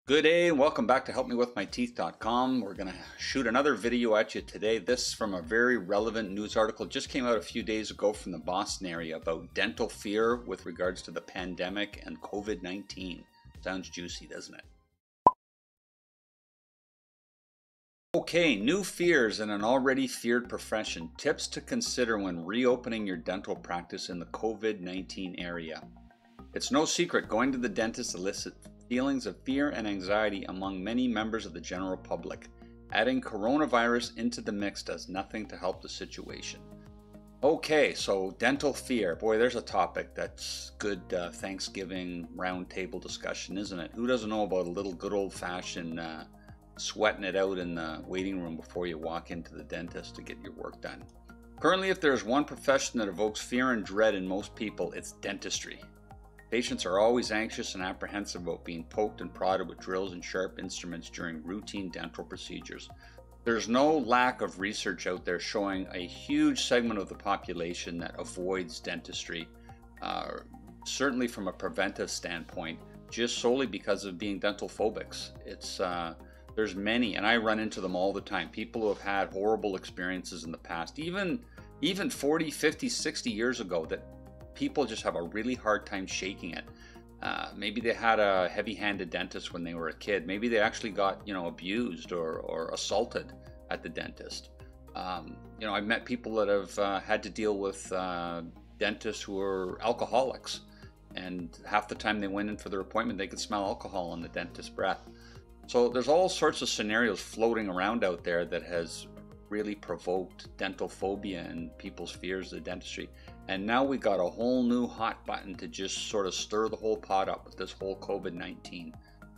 Good day and welcome back to HelpMeWithMyTeeth.com. We're going to shoot another video at you today. This from a very relevant news article just came out a few days ago from the Boston area about dental fear with regards to the pandemic and COVID-19. Sounds juicy, doesn't it? Okay, new fears in an already feared profession. Tips to consider when reopening your dental practice in the COVID-19 area. It's no secret going to the dentist elicits feelings of fear and anxiety among many members of the general public. Adding coronavirus into the mix does nothing to help the situation. Okay, so dental fear. Boy, there's a topic that's good Thanksgiving roundtable discussion, isn't it? Who doesn't know about a little good old-fashioned sweating it out in the waiting room before you walk into the dentist to get your work done? Currently, if there's one profession that evokes fear and dread in most people, it's dentistry. Patients are always anxious and apprehensive about being poked and prodded with drills and sharp instruments during routine dental procedures. There's no lack of research out there showing a huge segment of the population that avoids dentistry, certainly from a preventive standpoint, just solely because of being dental phobics. There's many, and I run into them all the time, people who have had horrible experiences in the past, even 40, 50, 60 years ago, that people just have a really hard time shaking it. Maybe they had a heavy-handed dentist when they were a kid. Maybe they actually got, abused or assaulted at the dentist. I've met people that have had to deal with dentists who are alcoholics, and half the time they went in for their appointment, they could smell alcohol on the dentist's breath. So there's all sorts of scenarios floating around out there that has really provoked dental phobia and people's fears of dentistry. And now we got a whole new hot button to just sort of stir the whole pot up with this whole COVID-19.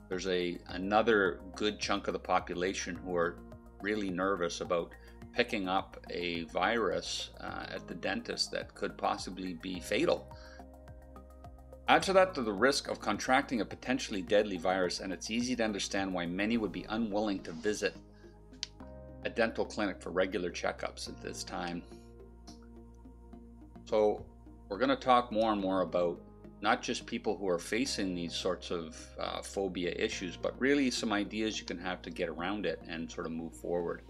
There's another good chunk of the population who are really nervous about picking up a virus at the dentist that could possibly be fatal. Add to that the risk of contracting a potentially deadly virus, and it's easy to understand why many would be unwilling to visit a dental clinic for regular checkups at this time. So we're going to talk more and more about not just people who are facing these sorts of phobia issues, but really some ideas you can have to get around it and sort of move forward.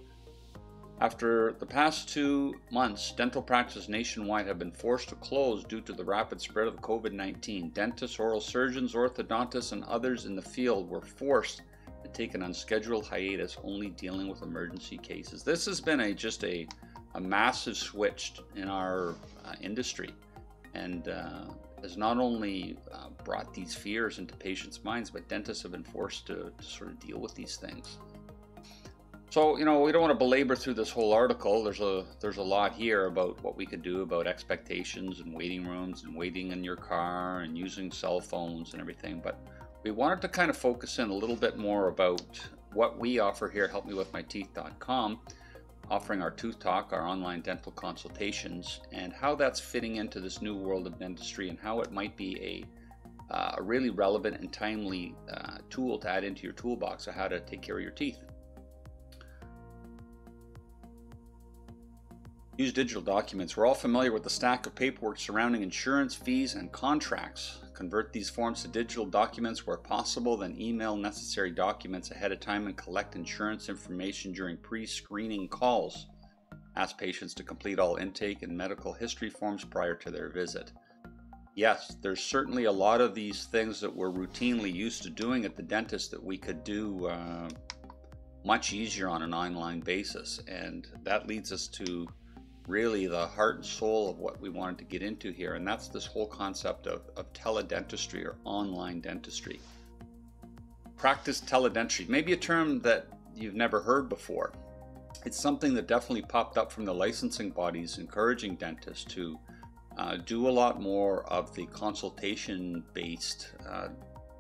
After the past 2 months, dental practices nationwide have been forced to close due to the rapid spread of COVID-19. Dentists, oral surgeons, orthodontists, and others in the field were forced to take an unscheduled hiatus, only dealing with emergency cases. This has been just a massive switch in our industry, and has not only brought these fears into patients' minds, but dentists have been forced to sort of deal with these things. So, we don't want to belabor through this whole article. There's a lot here about what we could do about expectations and waiting rooms and waiting in your car and using cell phones and everything, but we wanted to kind of focus in a little bit more about what we offer here at HelpMeWithMyTeeth.com, offering our Tooth Talk, our online dental consultations, and how that's fitting into this new world of dentistry and how it might be a really relevant and timely tool to add into your toolbox of how to take care of your teeth. Use digital documents. We're all familiar with the stack of paperwork surrounding insurance, fees, and contracts. Convert these forms to digital documents where possible, then email necessary documents ahead of time and collect insurance information during pre-screening calls. Ask patients to complete all intake and medical history forms prior to their visit. Yes, there's certainly a lot of these things that we're routinely used to doing at the dentist that we could do much easier on an online basis, and that leads us to really the heart and soul of what we wanted to get into here, and that's this whole concept of teledentistry or online dentistry. Practice teledentistry, maybe a term that you've never heard before. It's something that definitely popped up from the licensing bodies encouraging dentists to do a lot more of the consultation-based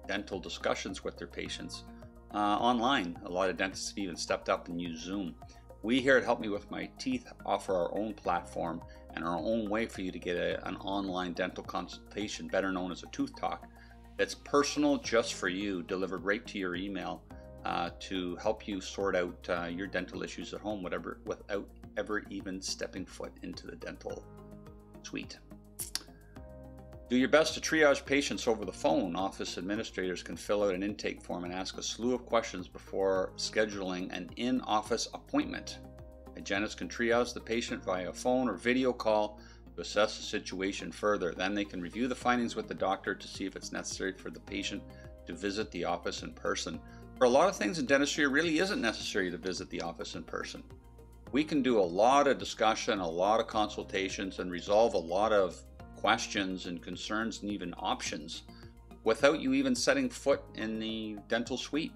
dental discussions with their patients online. A lot of dentists have even stepped up and used Zoom. We here at Help Me With My Teeth offer our own platform and our own way for you to get an online dental consultation, better known as a Tooth Talk, that's personal just for you, delivered right to your email to help you sort out your dental issues at home, without ever even stepping foot into the dental suite. Do your best to triage patients over the phone. Office administrators can fill out an intake form and ask a slew of questions before scheduling an in-office appointment. Hygienists can triage the patient via phone or video call to assess the situation further. Then they can review the findings with the doctor to see if it's necessary for the patient to visit the office in person. For a lot of things in dentistry, it really isn't necessary to visit the office in person. We can do a lot of discussion, a lot of consultations, and resolve a lot of questions and concerns and even options without you even setting foot in the dental suite.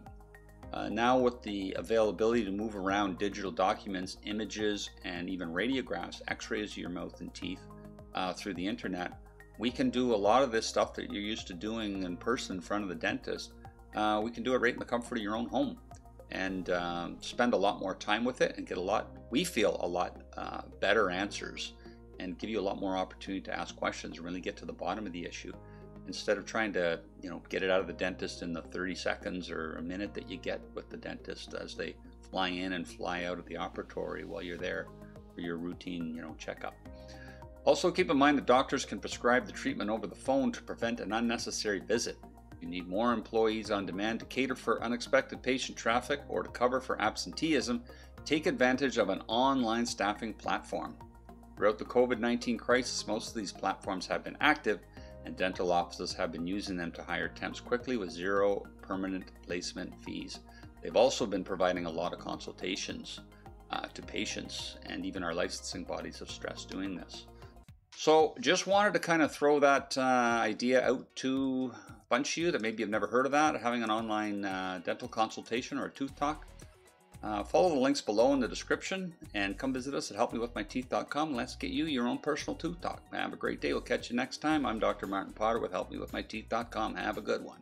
Now with the availability to move around digital documents, images, and even radiographs, x-rays of your mouth and teeth through the internet, we can do a lot of this stuff that you're used to doing in person in front of the dentist. We can do it right in the comfort of your own home and spend a lot more time with it and get we feel a lot better answers and give you a lot more opportunity to ask questions and really get to the bottom of the issue, instead of trying to get it out of the dentist in the 30 seconds or a minute that you get with the dentist as they fly in and fly out of the operatory while you're there for your routine checkup. Also keep in mind that doctors can prescribe the treatment over the phone to prevent an unnecessary visit. You need more employees on demand to cater for unexpected patient traffic or to cover for absenteeism. Take advantage of an online staffing platform. Throughout the COVID-19 crisis, most of these platforms have been active, and dental offices have been using them to hire temps quickly with zero permanent placement fees. They've also been providing a lot of consultations to patients, and even our licensing bodies have stressed doing this. So just wanted to kind of throw that idea out to a bunch of you that maybe have never heard of that, having an online dental consultation or a tooth talk. Follow the links below in the description and come visit us at HelpMeWithMyTeeth.com. Let's get you your own personal tooth talk. Have a great day. We'll catch you next time. I'm Dr. Martin Potter with HelpMeWithMyTeeth.com. Have a good one.